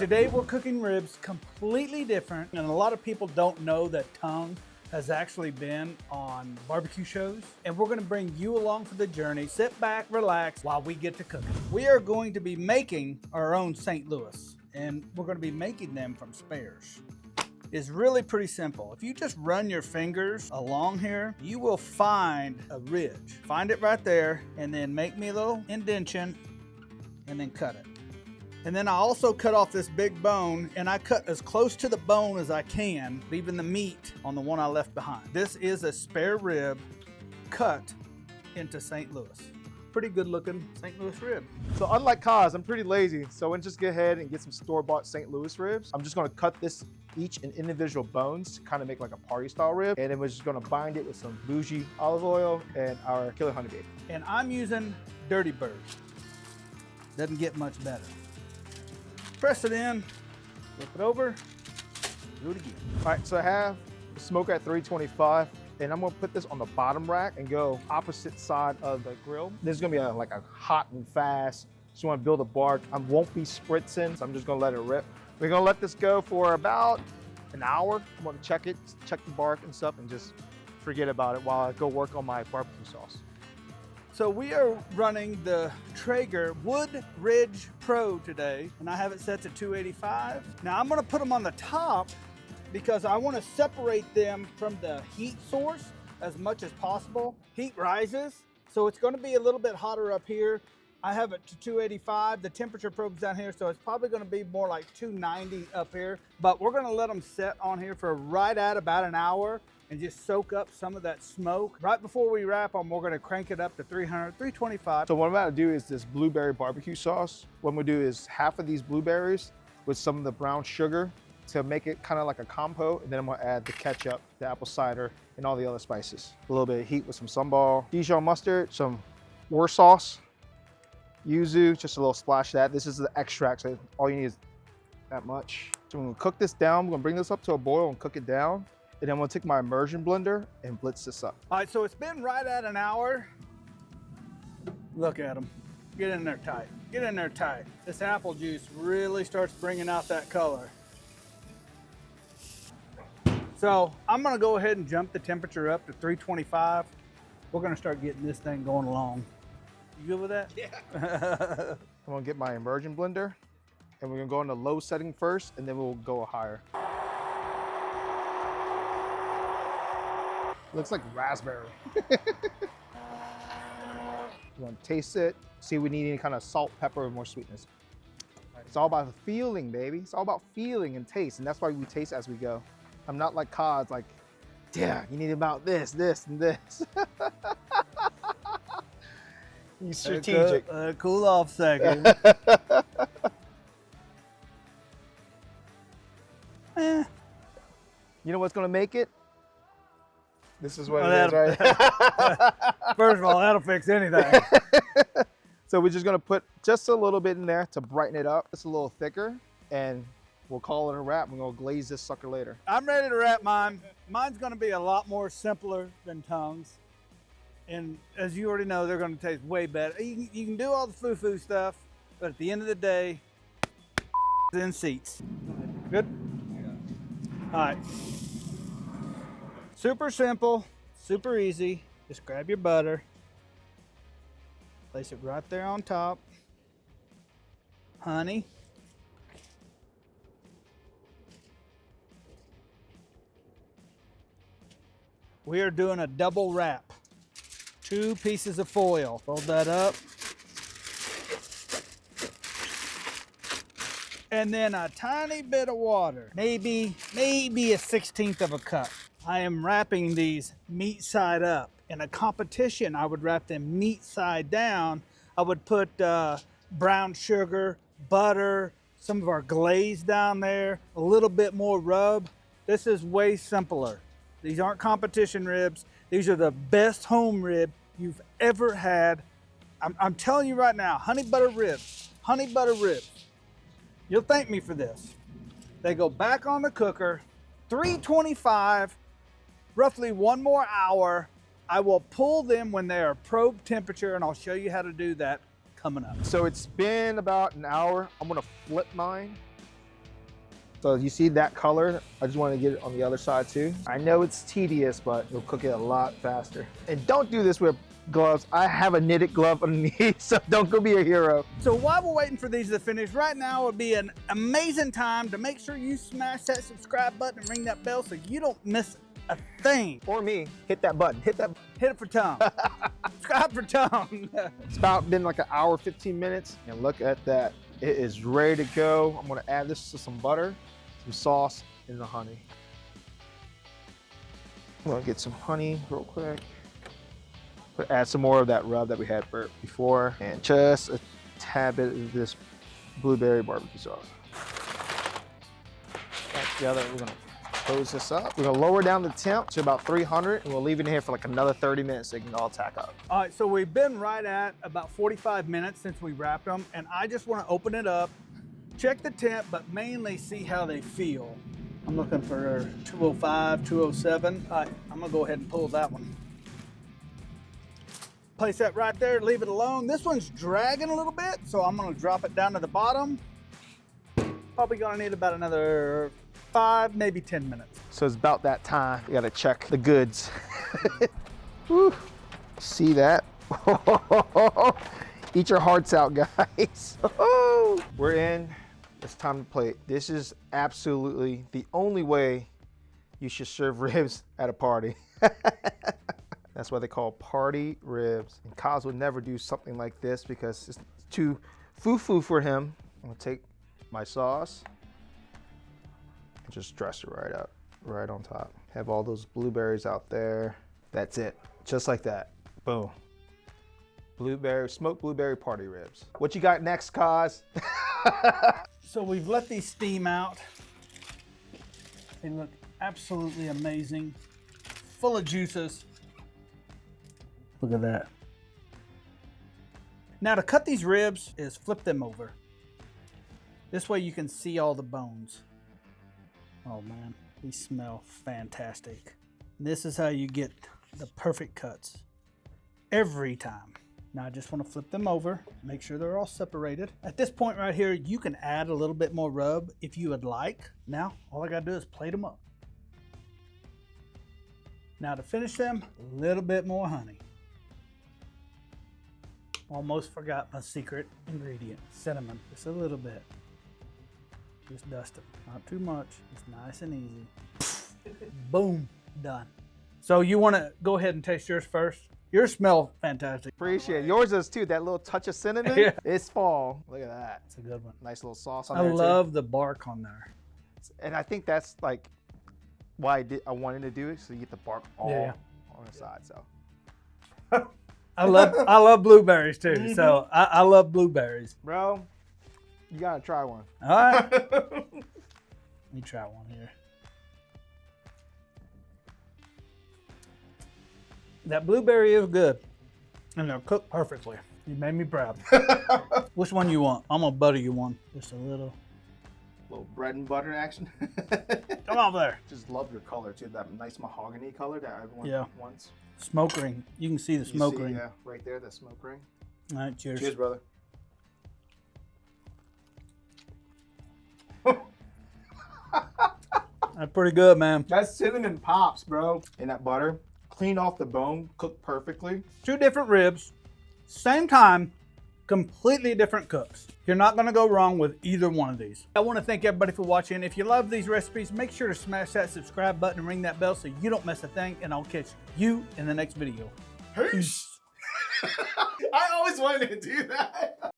Today we're cooking ribs completely different, and a lot of people don't know that Tung has actually been on barbecue shows, and we're gonna bring you along for the journey. Sit back, relax while we get to cooking. We are going to be making our own St. Louis, and we're gonna be making them from spares. It's really pretty simple. If you just run your fingers along here, you will find a ridge. Find it right there, and then make me a little indentation, and then cut it. And then I also cut off this big bone, and I cut as close to the bone as I can, leaving the meat on the one I left behind. This is a spare rib cut into St. Louis. Pretty good looking St. Louis rib. So unlike Kaz, I'm pretty lazy. So I went just go ahead and get some store-bought St. Louis ribs. I'm just gonna cut this each in individual bones to kind of make like a party style rib. And then we're just gonna bind it with some bougie olive oil and our killer honey bacon. And I'm using Dirty Bird. Doesn't get much better. Press it in, flip it over, do it again. All right, so I have the smoker at 325, and I'm gonna put this on the bottom rack and go opposite side of the grill. This is gonna be like a hot and fast. Just wanna build a bark. I won't be spritzing, so I'm just gonna let it rip. We're gonna let this go for about an hour. I'm gonna check it, check the bark and stuff, and just forget about it while I go work on my barbecue sauce. So we are running the Traeger Wood Ridge Pro today, and I have it set to 285. Now I'm gonna put them on the top because I wanna separate them from the heat source as much as possible. Heat rises, so it's gonna be a little bit hotter up here. I have it to 285. The temperature probe's down here, so it's probably gonna be more like 290 up here, but we're gonna let them set on here for right at about an hour and just soak up some of that smoke. Right before we wrap them, we're gonna crank it up to 300, 325. So what I'm about to do is this blueberry barbecue sauce. What I'm gonna do is half of these blueberries with some of the brown sugar to make it kind of like a compote, and then I'm gonna add the ketchup, the apple cider, and all the other spices. A little bit of heat with some sambal, Dijon mustard, some war sauce, yuzu, just a little splash of that. This is the extract, so all you need is that much. So I'm gonna cook this down. I'm gonna bring this up to a boil and cook it down. And then I'm gonna take my immersion blender and blitz this up. All right, so it's been right at an hour. Look at them. Get in there tight. Get in there tight. This apple juice really starts bringing out that color. So I'm gonna go ahead and jump the temperature up to 325. We're gonna start getting this thing going along. You good with that? Yeah. I'm gonna get my immersion blender, and we're gonna go on the low setting first, and then we'll go higher. Looks like raspberry. You want to taste it, see if we need any kind of salt, pepper, or more sweetness. It's all about feeling, baby. It's all about feeling and taste, and that's why we taste as we go. I'm not like Cod's, like, yeah, you need about this, this, and this. He's strategic. Cool off second. You know what's gonna make it? This is what it is, right? First of all, that'll fix anything. So we're just gonna put just a little bit in there to brighten it up. It's a little thicker, and we'll call it a wrap. We're gonna glaze this sucker later. I'm ready to wrap mine. Mine's gonna be a lot more simpler than Tung's. And as you already know, they're gonna taste way better. You can do all the foofoo stuff, but at the end of the day, in seats. Good? All right. Super simple, super easy. Just grab your butter, place it right there on top. Honey. We are doing a double wrap. 2 pieces of foil. Fold that up. And then a tiny bit of water, maybe a 1/16 of a cup. I am wrapping these meat side up. In a competition, I would wrap them meat side down. I would put brown sugar, butter, some of our glaze down there, a little bit more rub. This is way simpler. These aren't competition ribs. These are the best home rib you've ever had. I'm telling you right now, honey butter ribs. You'll thank me for this. They go back on the cooker, 325, roughly 1 more hour. I will pull them when they are probe temperature, and I'll show you how to do that coming up. So it's been about an hour. I'm gonna flip mine So you see that color? I just want to get it on the other side too. I know it's tedious, but it'll cook it a lot faster. And don't do this with gloves. I have a knitted glove underneath, so don't go be a hero. So while we're waiting for these to finish, right now would be an amazing time to make sure you smash that subscribe button and ring that bell so you don't miss a thing. Or me, hit that button, hit that. Hit it for Tung. Subscribe for Tung. It's about been like an hour, 15 minutes, and look at that. It is ready to go. I'm gonna add this to some butter, some sauce, and the honey. I'm gonna get some honey real quick. But add some more of that rub that we had before, and just a tad bit of this blueberry barbecue sauce. That together, we're gonna close this up. We're gonna lower down the temp to about 300, and we'll leave it in here for like another 30 minutes so it can all tack up. All right, so we've been right at about 45 minutes since we wrapped them, and I just want to open it up, check the temp, but mainly see how they feel. I'm looking for 205, 207. All right, I'm gonna go ahead and pull that one. Place that right there, leave it alone. This one's dragging a little bit, so I'm gonna drop it down to the bottom. Probably gonna need about another 5, maybe 10 minutes. So it's about that time. We gotta check the goods. Woo. See that? Eat your hearts out, guys. We're in. It's time to plate. This is absolutely the only way you should serve ribs at a party. That's why they call party ribs. And Kaz would never do something like this because it's too foo-foo for him. I'm gonna take my sauce and just dress it right up, right on top. Have all those blueberries out there. That's it, just like that. Boom. Smoked blueberry party ribs. What you got next, Kaz? So we've let these steam out. They look absolutely amazing, full of juices. Look at that. Now to cut these ribs is flip them over. This way you can see all the bones. Oh man, these smell fantastic. This is how you get the perfect cuts every time. Now I just want to flip them over, make sure they're all separated. At this point right here, you can add a little bit more rub if you would like. Now, all I gotta do is plate them up. Now to finish them, a little bit more honey. Almost forgot my secret ingredient, cinnamon, just a little bit. Just dust them, not too much, just nice and easy. Boom, done. So you wanna go ahead and taste yours first? Yours smell fantastic. Appreciate it. Yours does too, that little touch of cinnamon. Yeah. It's fall, look at that. It's a good one. Nice little sauce on I there love the bark on there. And I think that's like why I wanted to do it, so you get the bark all on the side, so. I love blueberries too, so I love blueberries. Bro, you gotta try one. All right. Let me try one here. That blueberry is good, and they're cooked perfectly. You made me proud. Which one you want? I'm gonna butter you one, just a little. Little bread and butter action. Come over there. Just love your color too, that nice mahogany color that everyone wants. Smoke ring. You can see the smoke ring. Yeah, right there, that smoke ring. All right, cheers. Cheers, brother. That's pretty good, man. That cinnamon pops, bro. And that butter, clean off the bone, cooked perfectly. 2 different ribs, same time, completely different cooks. You're not gonna go wrong with either one of these. I wanna thank everybody for watching. If you love these recipes, make sure to smash that subscribe button and ring that bell so you don't miss a thing, and I'll catch you in the next video. Peace. I always wanted to do that.